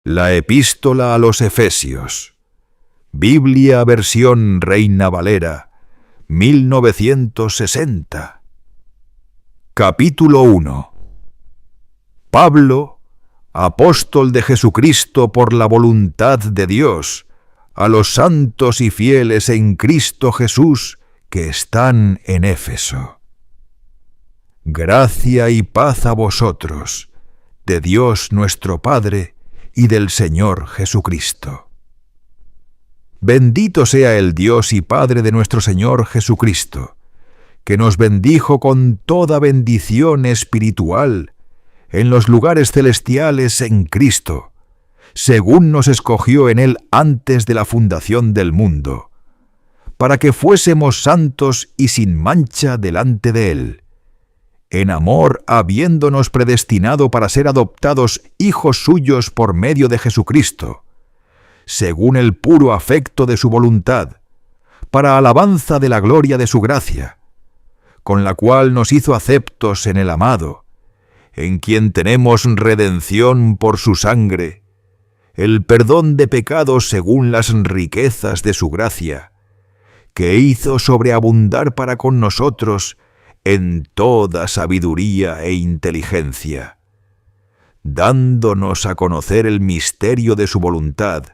La Epístola a los Efesios. Biblia versión Reina Valera, 1960. Capítulo 1. Pablo, apóstol de Jesucristo por la voluntad de Dios, a los santos y fieles en Cristo Jesús que están en Éfeso. Gracia y paz a vosotros, de Dios nuestro Padre y del Señor Jesucristo. Bendito sea el Dios y Padre de nuestro Señor Jesucristo, que nos bendijo con toda bendición espiritual en los lugares celestiales en Cristo, según nos escogió en Él antes de la fundación del mundo, para que fuésemos santos y sin mancha delante de Él, en amor habiéndonos predestinado para ser adoptados hijos suyos por medio de Jesucristo, según el puro afecto de su voluntad, para alabanza de la gloria de su gracia, con la cual nos hizo aceptos en el amado, en quien tenemos redención por su sangre, el perdón de pecados según las riquezas de su gracia, que hizo sobreabundar para con nosotros en toda sabiduría e inteligencia, dándonos a conocer el misterio de su voluntad,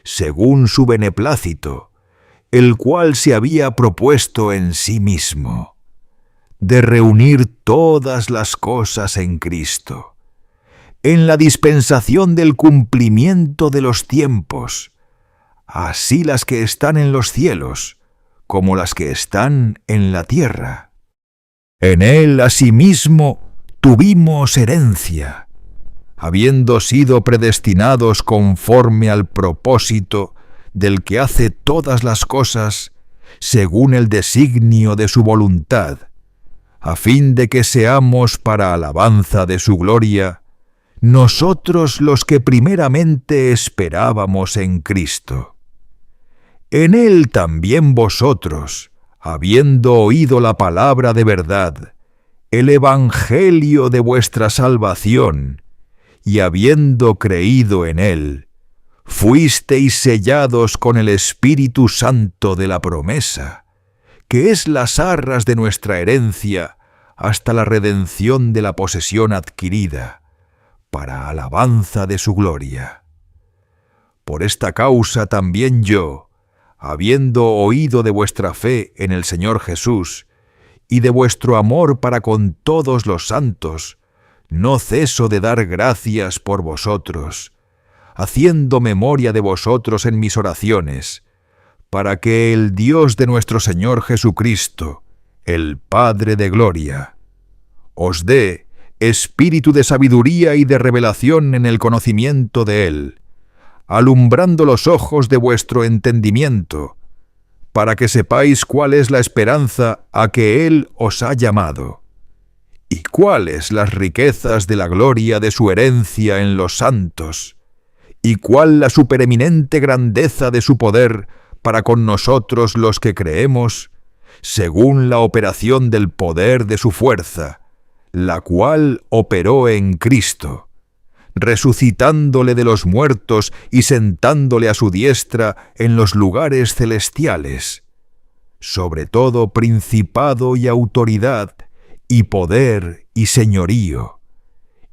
según su beneplácito, el cual se había propuesto en sí mismo, de reunir todas las cosas en Cristo, en la dispensación del cumplimiento de los tiempos, así las que están en los cielos, como las que están en la tierra. En Él, asimismo, tuvimos herencia, habiendo sido predestinados conforme al propósito del que hace todas las cosas según el designio de su voluntad, a fin de que seamos para alabanza de su gloria, nosotros los que primeramente esperábamos en Cristo. En Él también vosotros, habiendo oído la palabra de verdad, el evangelio de vuestra salvación, y habiendo creído en él, fuisteis sellados con el Espíritu Santo de la promesa, que es las arras de nuestra herencia hasta la redención de la posesión adquirida, para alabanza de su gloria. Por esta causa también yo, habiendo oído de vuestra fe en el Señor Jesús y de vuestro amor para con todos los santos, no ceso de dar gracias por vosotros, haciendo memoria de vosotros en mis oraciones, para que el Dios de nuestro Señor Jesucristo, el Padre de gloria, os dé espíritu de sabiduría y de revelación en el conocimiento de Él, alumbrando los ojos de vuestro entendimiento, para que sepáis cuál es la esperanza a que Él os ha llamado, y cuáles las riquezas de la gloria de su herencia en los santos, y cuál la supereminente grandeza de su poder para con nosotros los que creemos, según la operación del poder de su fuerza, la cual operó en Cristo, resucitándole de los muertos y sentándole a su diestra en los lugares celestiales, sobre todo principado y autoridad, y poder y señorío,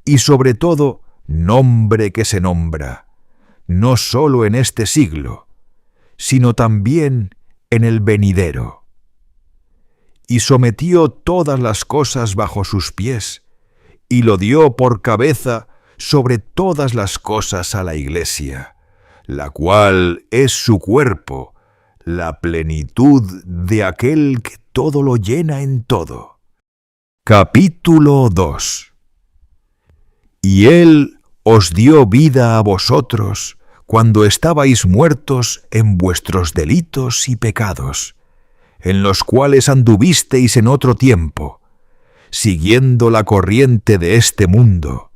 y sobre todo nombre que se nombra, no sólo en este siglo, sino también en el venidero. Y sometió todas las cosas bajo sus pies, y lo dio por cabeza sobre todas las cosas a la Iglesia, la cual es su cuerpo, la plenitud de aquel que todo lo llena en todo. Capítulo 2. Y Él os dio vida a vosotros cuando estabais muertos en vuestros delitos y pecados, en los cuales anduvisteis en otro tiempo, siguiendo la corriente de este mundo,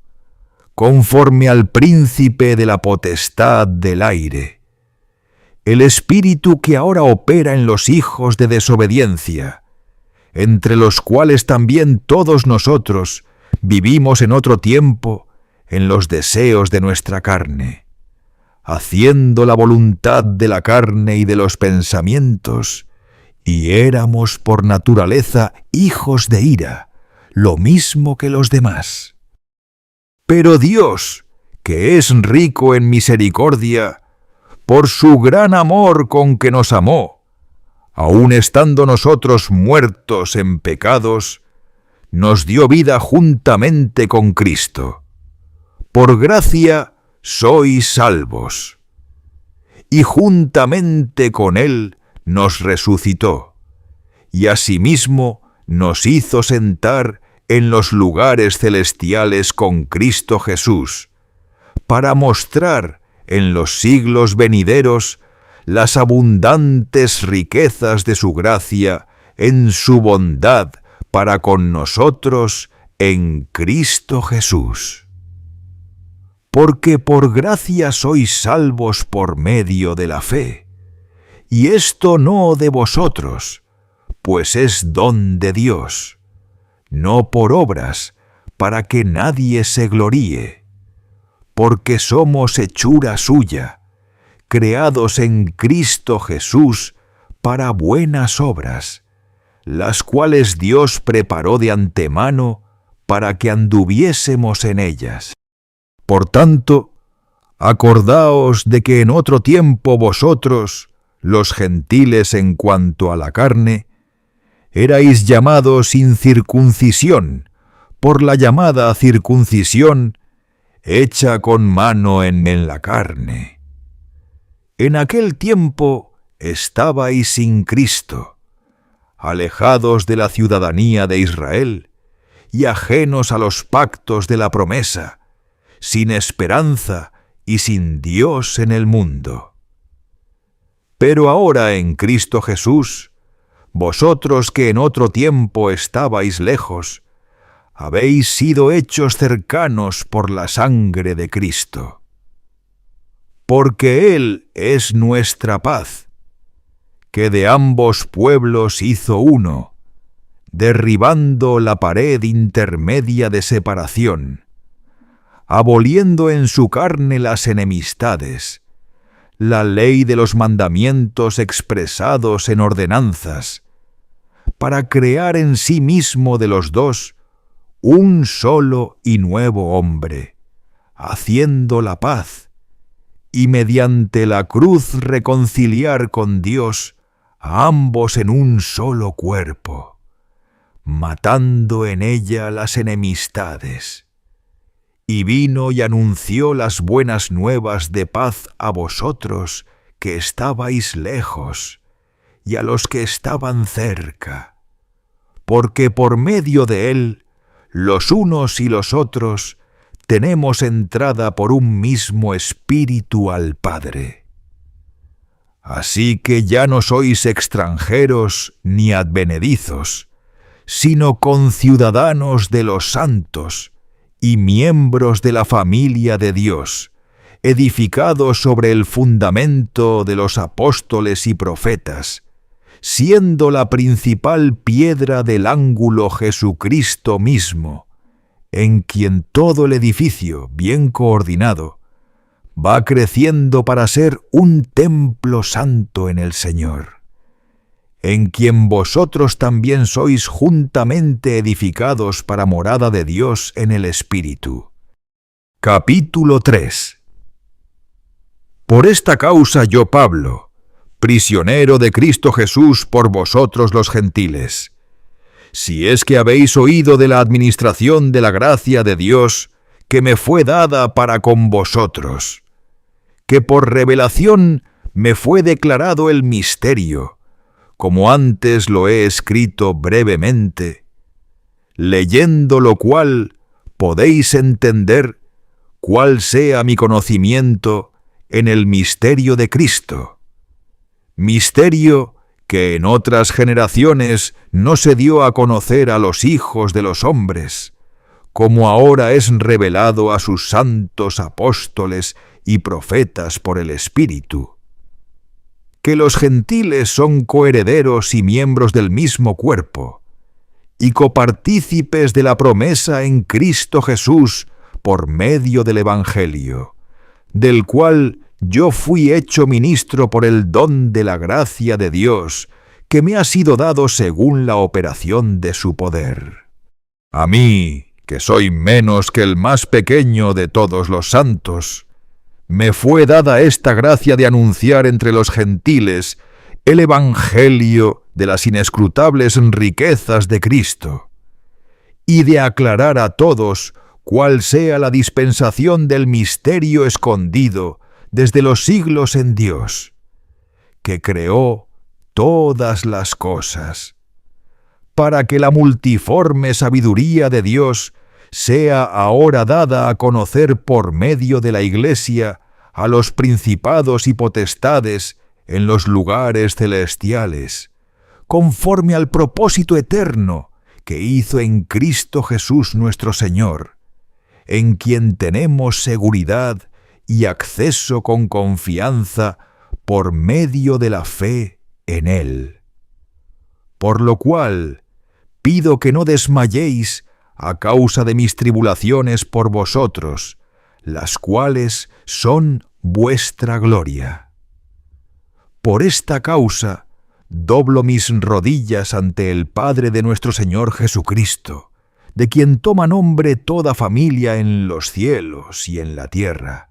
conforme al príncipe de la potestad del aire, el espíritu que ahora opera en los hijos de desobediencia, entre los cuales también todos nosotros vivimos en otro tiempo en los deseos de nuestra carne, haciendo la voluntad de la carne y de los pensamientos, y éramos por naturaleza hijos de ira, lo mismo que los demás. Pero Dios, que es rico en misericordia, por su gran amor con que nos amó, aun estando nosotros muertos en pecados, nos dio vida juntamente con Cristo. Por gracia sois salvos. Y juntamente con Él nos resucitó, y asimismo nos hizo sentar en los lugares celestiales con Cristo Jesús, para mostrar en los siglos venideros las abundantes riquezas de su gracia en su bondad para con nosotros en Cristo Jesús. Porque por gracia sois salvos por medio de la fe, y esto no de vosotros, pues es don de Dios, no por obras, para que nadie se gloríe, porque somos hechura suya, creados en Cristo Jesús para buenas obras, las cuales Dios preparó de antemano para que anduviésemos en ellas. Por tanto, acordaos de que en otro tiempo vosotros, los gentiles en cuanto a la carne, erais llamados sin circuncisión, por la llamada circuncisión, hecha con mano en la carne. En aquel tiempo estabais sin Cristo, alejados de la ciudadanía de Israel y ajenos a los pactos de la promesa, sin esperanza y sin Dios en el mundo. Pero ahora en Cristo Jesús, vosotros que en otro tiempo estabais lejos, habéis sido hechos cercanos por la sangre de Cristo. Porque Él es nuestra paz, que de ambos pueblos hizo uno, derribando la pared intermedia de separación, aboliendo en su carne las enemistades, la ley de los mandamientos expresados en ordenanzas, para crear en sí mismo de los dos un solo y nuevo hombre, haciendo la paz, y mediante la cruz reconciliar con Dios a ambos en un solo cuerpo, matando en ella las enemistades. Y vino y anunció las buenas nuevas de paz a vosotros que estabais lejos, y a los que estaban cerca, porque por medio de él, los unos y los otros, tenemos entrada por un mismo espíritu al Padre. Así que ya no sois extranjeros ni advenedizos, sino conciudadanos de los santos y miembros de la familia de Dios, edificados sobre el fundamento de los apóstoles y profetas, siendo la principal piedra del ángulo Jesucristo mismo, en quien todo el edificio, bien coordinado, va creciendo para ser un templo santo en el Señor, en quien vosotros también sois juntamente edificados para morada de Dios en el Espíritu. Capítulo 3. Por esta causa yo, Pablo, prisionero de Cristo Jesús por vosotros los gentiles, si es que habéis oído de la administración de la gracia de Dios que me fue dada para con vosotros, que por revelación me fue declarado el misterio, como antes lo he escrito brevemente, leyendo lo cual podéis entender cuál sea mi conocimiento en el misterio de Cristo, misterio que en otras generaciones no se dio a conocer a los hijos de los hombres, como ahora es revelado a sus santos apóstoles y profetas por el Espíritu, que los gentiles son coherederos y miembros del mismo cuerpo, y copartícipes de la promesa en Cristo Jesús por medio del Evangelio, del cual yo fui hecho ministro por el don de la gracia de Dios, que me ha sido dado según la operación de su poder. A mí, que soy menos que el más pequeño de todos los santos, me fue dada esta gracia de anunciar entre los gentiles el evangelio de las inescrutables riquezas de Cristo, y de aclarar a todos cuál sea la dispensación del misterio escondido desde los siglos en Dios, que creó todas las cosas, para que la multiforme sabiduría de Dios sea ahora dada a conocer por medio de la Iglesia a los principados y potestades en los lugares celestiales, conforme al propósito eterno que hizo en Cristo Jesús nuestro Señor, en quien tenemos seguridad y acceso con confianza por medio de la fe en Él. Por lo cual, pido que no desmayéis a causa de mis tribulaciones por vosotros, las cuales son vuestra gloria. Por esta causa, doblo mis rodillas ante el Padre de nuestro Señor Jesucristo, de quien toma nombre toda familia en los cielos y en la tierra,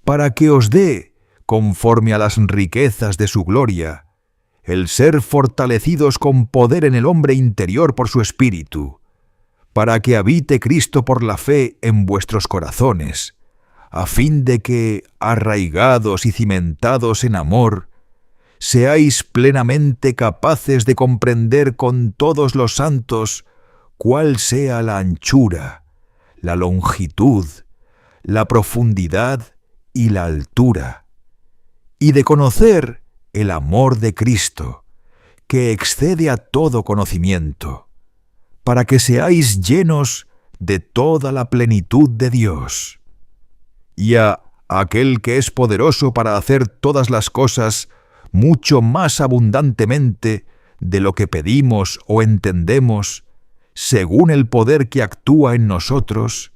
para que os dé, conforme a las riquezas de su gloria, el ser fortalecidos con poder en el hombre interior por su Espíritu, para que habite Cristo por la fe en vuestros corazones, a fin de que, arraigados y cimentados en amor, seáis plenamente capaces de comprender con todos los santos cuál sea la anchura, la longitud, la profundidad y la altura, y de conocer el amor de Cristo, que excede a todo conocimiento, para que seáis llenos de toda la plenitud de Dios. Y a aquel que es poderoso para hacer todas las cosas mucho más abundantemente de lo que pedimos o entendemos, según el poder que actúa en nosotros,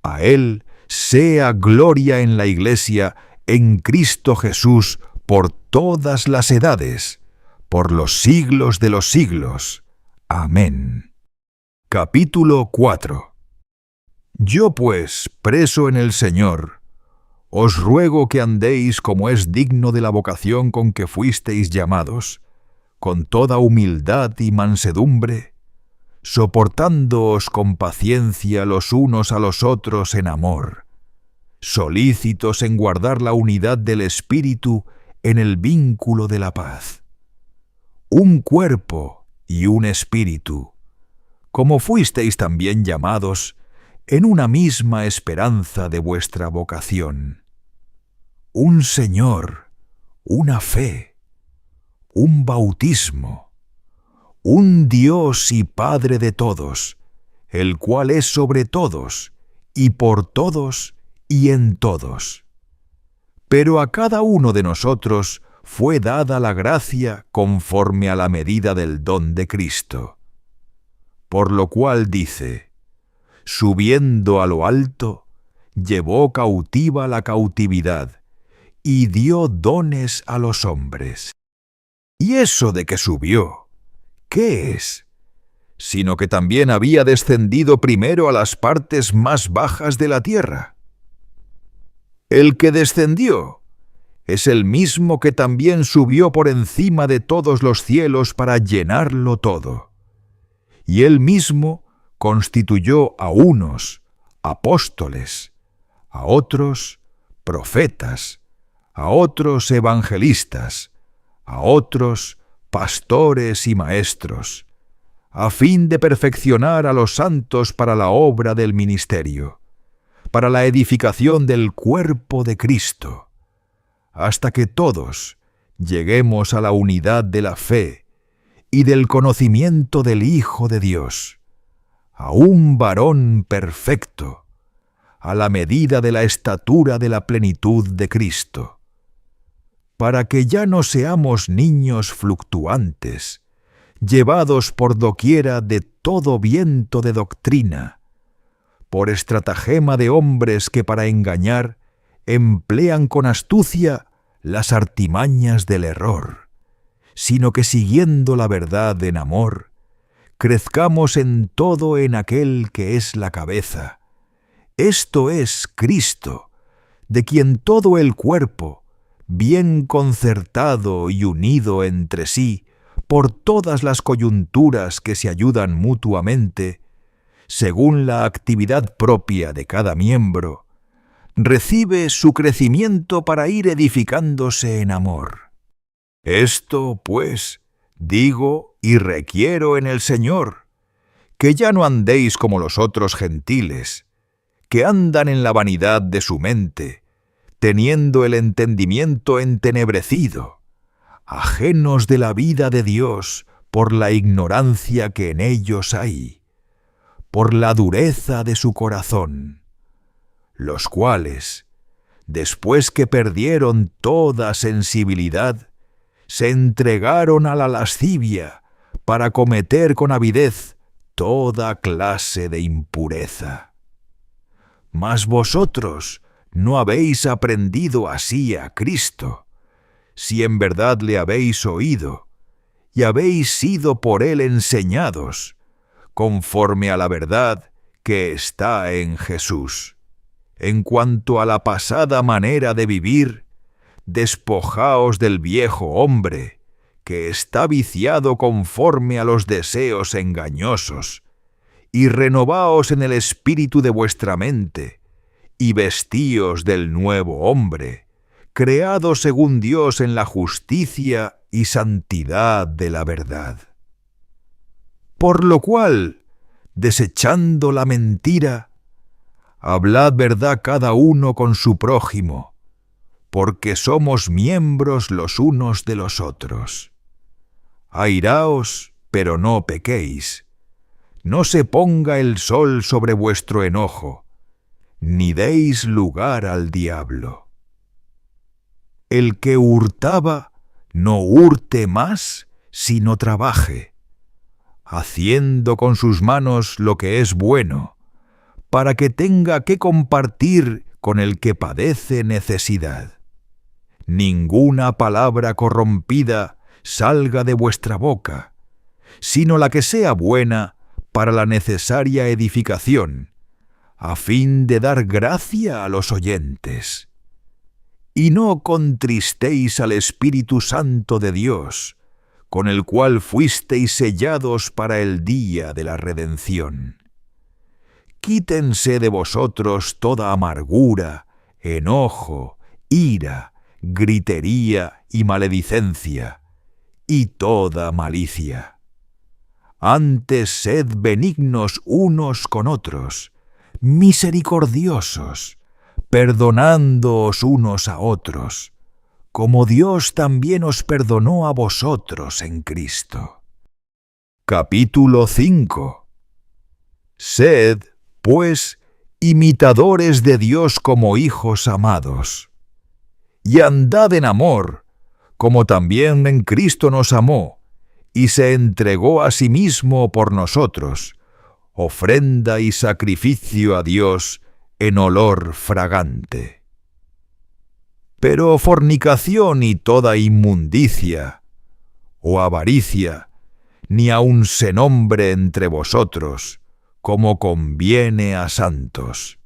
a Él sea gloria en la Iglesia, en Cristo Jesús, por todas las edades, por los siglos de los siglos. Amén. Capítulo 4. Yo pues, preso en el Señor, os ruego que andéis como es digno de la vocación con que fuisteis llamados, con toda humildad y mansedumbre, soportándoos con paciencia los unos a los otros en amor, solícitos en guardar la unidad del Espíritu en el vínculo de la paz. Un cuerpo y un espíritu, como fuisteis también llamados en una misma esperanza de vuestra vocación. Un Señor, una fe, un bautismo, un Dios y Padre de todos, el cual es sobre todos, y por todos, y en todos. Pero a cada uno de nosotros fue dada la gracia conforme a la medida del don de Cristo. Por lo cual dice, subiendo a lo alto, llevó cautiva la cautividad, y dio dones a los hombres. ¿Y eso de que subió, qué es? Sino que también había descendido primero a las partes más bajas de la tierra. El que descendió es el mismo que también subió por encima de todos los cielos para llenarlo todo. Y él mismo constituyó a unos apóstoles, a otros profetas, a otros evangelistas, a otros pastores y maestros, a fin de perfeccionar a los santos para la obra del ministerio, para la edificación del cuerpo de Cristo, hasta que todos lleguemos a la unidad de la fe y del conocimiento del Hijo de Dios, a un varón perfecto, a la medida de la estatura de la plenitud de Cristo, para que ya no seamos niños fluctuantes, llevados por doquiera de todo viento de doctrina, por estratagema de hombres que para engañar emplean con astucia las artimañas del error, sino que siguiendo la verdad en amor, crezcamos en todo en aquel que es la cabeza, esto es Cristo, de quien todo el cuerpo, bien concertado y unido entre sí, por todas las coyunturas que se ayudan mutuamente, según la actividad propia de cada miembro, recibe su crecimiento para ir edificándose en amor. Esto, pues, digo y requiero en el Señor, que ya no andéis como los otros gentiles, que andan en la vanidad de su mente, teniendo el entendimiento entenebrecido, ajenos de la vida de Dios por la ignorancia que en ellos hay, por la dureza de su corazón, los cuales, después que perdieron toda sensibilidad, se entregaron a la lascivia para cometer con avidez toda clase de impureza. Mas vosotros no habéis aprendido así a Cristo, si en verdad le habéis oído, y habéis sido por él enseñados, conforme a la verdad que está en Jesús. En cuanto a la pasada manera de vivir, despojaos del viejo hombre, que está viciado conforme a los deseos engañosos, y renovaos en el espíritu de vuestra mente, y vestíos del nuevo hombre, creado según Dios en la justicia y santidad de la verdad. Por lo cual, desechando la mentira, hablad verdad cada uno con su prójimo, porque somos miembros los unos de los otros. Airaos, pero no pequéis. No se ponga el sol sobre vuestro enojo, ni deis lugar al diablo. El que hurtaba, no hurte más, sino trabaje, haciendo con sus manos lo que es bueno, para que tenga que compartir con el que padece necesidad. Ninguna palabra corrompida salga de vuestra boca, sino la que sea buena para la necesaria edificación, a fin de dar gracia a los oyentes. Y no contristéis al Espíritu Santo de Dios, con el cual fuisteis sellados para el día de la redención. Quítense de vosotros toda amargura, enojo, ira, gritería y maledicencia, y toda malicia. Antes sed benignos unos con otros, misericordiosos, perdonándoos unos a otros, como Dios también os perdonó a vosotros en Cristo. Capítulo 5. Sed, pues, imitadores de Dios como hijos amados, y andad en amor, como también en Cristo nos amó, y se entregó a sí mismo por nosotros, ofrenda y sacrificio a Dios en olor fragante. Pero fornicación y toda inmundicia, o avaricia, ni aun se nombre entre vosotros, como conviene a santos,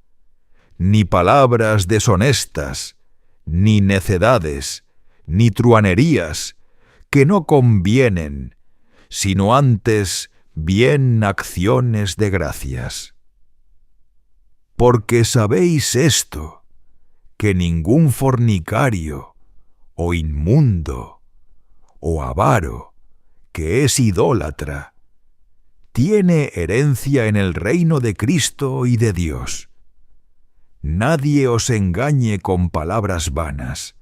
ni palabras deshonestas, ni necedades, ni truanerías, que no convienen, sino antes bien acciones de gracias. Porque sabéis esto, que ningún fornicario, o inmundo, o avaro, que es idólatra, tiene herencia en el reino de Cristo y de Dios. Nadie os engañe con palabras vanas,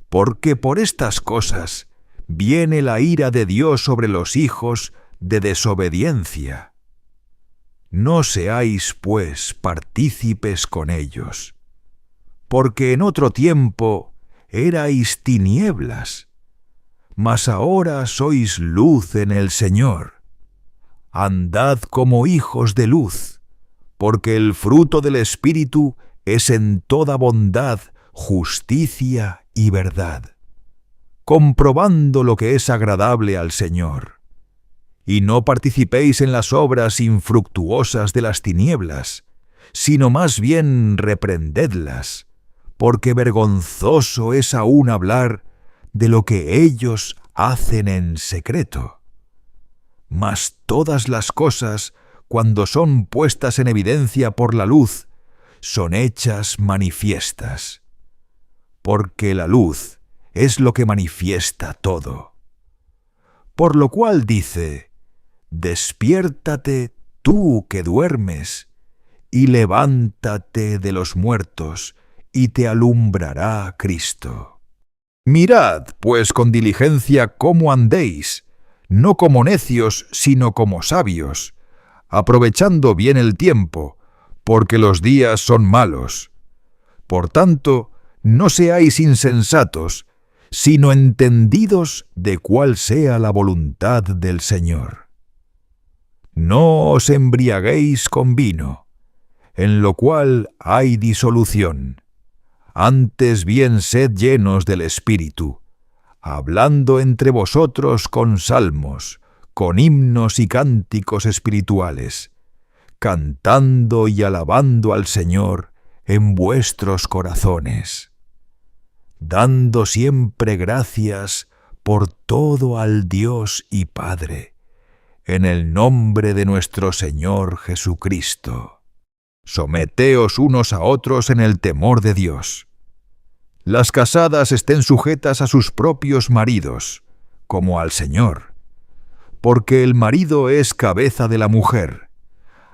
porque por estas cosas viene la ira de Dios sobre los hijos de desobediencia. No seáis, pues, partícipes con ellos, porque en otro tiempo erais tinieblas, mas ahora sois luz en el Señor. Andad como hijos de luz, porque el fruto del Espíritu es en toda bondad, justicia y verdad, comprobando lo que es agradable al Señor. Y no participéis en las obras infructuosas de las tinieblas, sino más bien reprendedlas, porque vergonzoso es aún hablar de lo que ellos hacen en secreto. Mas todas las cosas, cuando son puestas en evidencia por la luz, son hechas manifiestas, porque la luz es lo que manifiesta todo. Por lo cual dice: despiértate tú que duermes, y levántate de los muertos, y te alumbrará Cristo. Mirad, pues, con diligencia cómo andéis, no como necios, sino como sabios, aprovechando bien el tiempo, porque los días son malos. Por tanto, no seáis insensatos, sino entendidos de cuál sea la voluntad del Señor. No os embriaguéis con vino, en lo cual hay disolución. Antes bien sed llenos del Espíritu, hablando entre vosotros con salmos, con himnos y cánticos espirituales, cantando y alabando al Señor en vuestros corazones, dando siempre gracias por todo al Dios y Padre, en el nombre de nuestro Señor Jesucristo. Someteos unos a otros en el temor de Dios. Las casadas estén sujetas a sus propios maridos, como al Señor, porque el marido es cabeza de la mujer,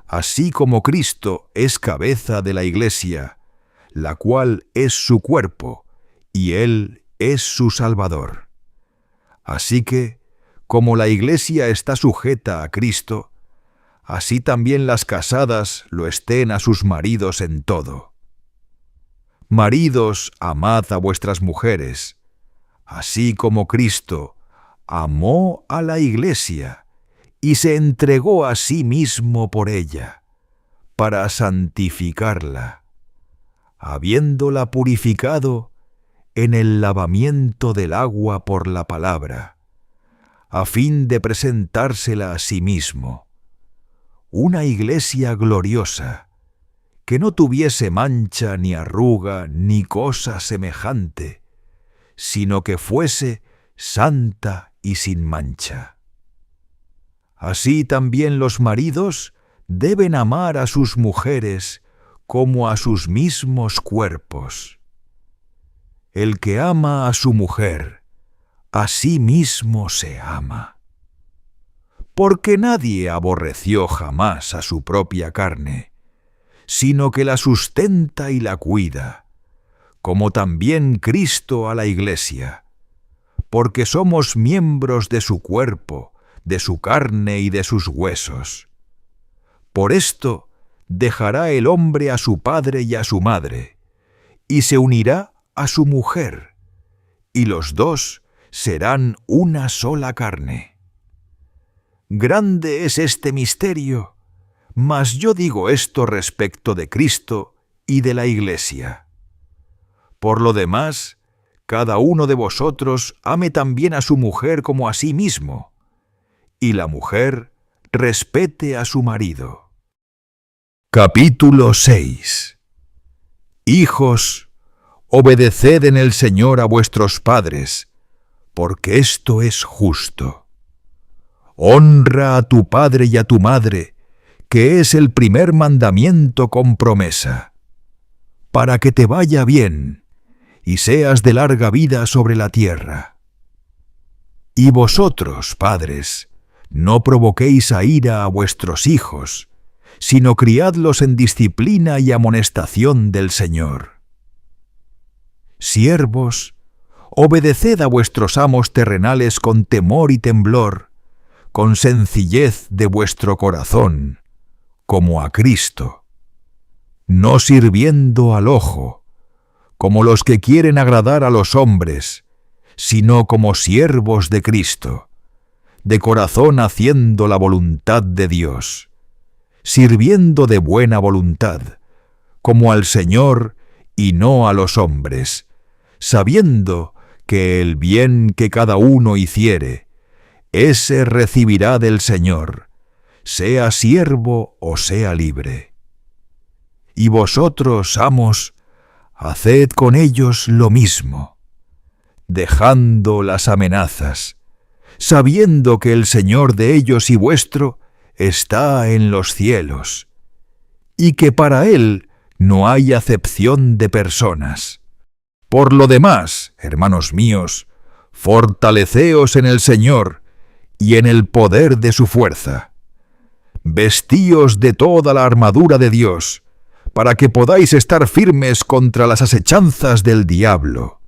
así como Cristo es cabeza de la Iglesia, la cual es su cuerpo, y Él es su Salvador. Así que, como la Iglesia está sujeta a Cristo, así también las casadas lo estén a sus maridos en todo. Maridos, amad a vuestras mujeres, así como Cristo amó a la Iglesia y se entregó a sí mismo por ella, para santificarla, habiéndola purificado en el lavamiento del agua por la palabra, a fin de presentársela a sí mismo, una Iglesia gloriosa, que no tuviese mancha ni arruga ni cosa semejante, sino que fuese santa y sin mancha. Así también los maridos deben amar a sus mujeres como a sus mismos cuerpos. El que ama a su mujer, a sí mismo se ama. Porque nadie aborreció jamás a su propia carne, sino que la sustenta y la cuida, como también Cristo a la Iglesia, porque somos miembros de su cuerpo, de su carne y de sus huesos. Por esto dejará el hombre a su padre y a su madre, y se unirá a su mujer, y los dos serán una sola carne. Grande es este misterio, mas yo digo esto respecto de Cristo y de la Iglesia. Por lo demás, cada uno de vosotros ame también a su mujer como a sí mismo, y la mujer respete a su marido. Capítulo 6. Hijos, obedeced en el Señor a vuestros padres, porque esto es justo. Honra a tu padre y a tu madre, que es el primer mandamiento con promesa, para que te vaya bien y seas de larga vida sobre la tierra. Y vosotros, padres, no provoquéis a ira a vuestros hijos, sino criadlos en disciplina y amonestación del Señor. Siervos, obedeced a vuestros amos terrenales con temor y temblor, con sencillez de vuestro corazón, como a Cristo, no sirviendo al ojo, como los que quieren agradar a los hombres, sino como siervos de Cristo, de corazón haciendo la voluntad de Dios, sirviendo de buena voluntad, como al Señor y no a los hombres, sabiendo que el bien que cada uno hiciere, ese recibirá del Señor, sea siervo o sea libre. Y vosotros, amos, haced con ellos lo mismo, dejando las amenazas, sabiendo que el Señor de ellos y vuestro está en los cielos, y que para Él no hay acepción de personas. Por lo demás, hermanos míos, fortaleceos en el Señor y en el poder de su fuerza. Vestíos de toda la armadura de Dios, para que podáis estar firmes contra las asechanzas del diablo.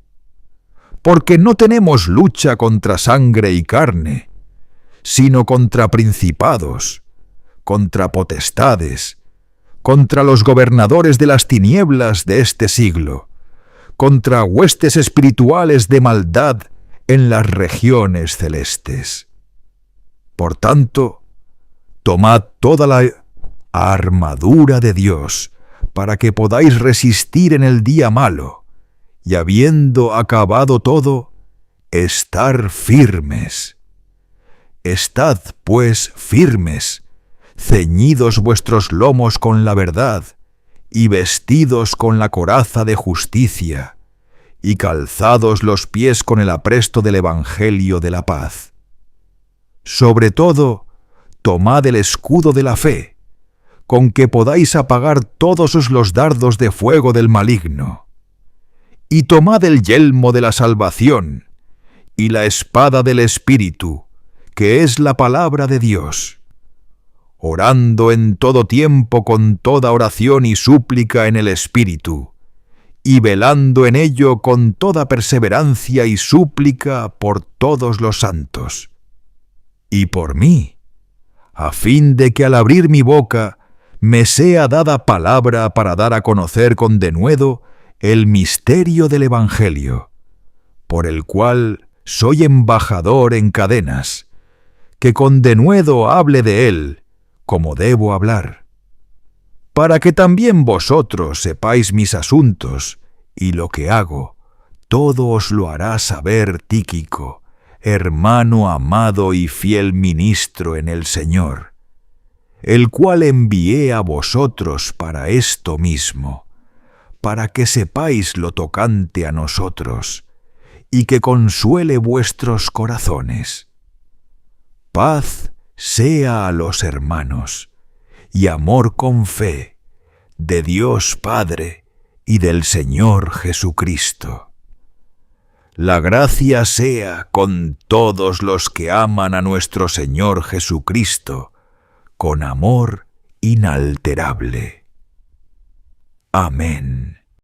Porque no tenemos lucha contra sangre y carne, sino contra principados, contra potestades, contra los gobernadores de las tinieblas de este siglo, contra huestes espirituales de maldad en las regiones celestes. Por tanto, tomad toda la armadura de Dios, para que podáis resistir en el día malo, y habiendo acabado todo, estar firmes. Estad, pues, firmes, ceñidos vuestros lomos con la verdad, y vestidos con la coraza de justicia, y calzados los pies con el apresto del Evangelio de la paz. Sobre todo, tomad el escudo de la fe, con que podáis apagar todos los dardos de fuego del maligno. Y tomad el yelmo de la salvación, y la espada del Espíritu, que es la palabra de Dios, orando en todo tiempo con toda oración y súplica en el Espíritu, y velando en ello con toda perseverancia y súplica por todos los santos. Y por mí, a fin de que al abrir mi boca me sea dada palabra para dar a conocer con denuedo el misterio del Evangelio, por el cual soy embajador en cadenas, que con denuedo hable de él, como debo hablar, para que también vosotros sepáis mis asuntos y lo que hago, todo os lo hará saber Tíquico, hermano amado y fiel ministro en el Señor, el cual envié a vosotros para esto mismo, para que sepáis lo tocante a nosotros, y que consuele vuestros corazones. Paz sea a los hermanos, y amor con fe, de Dios Padre y del Señor Jesucristo. La gracia sea con todos los que aman a nuestro Señor Jesucristo, con amor inalterable. Amén.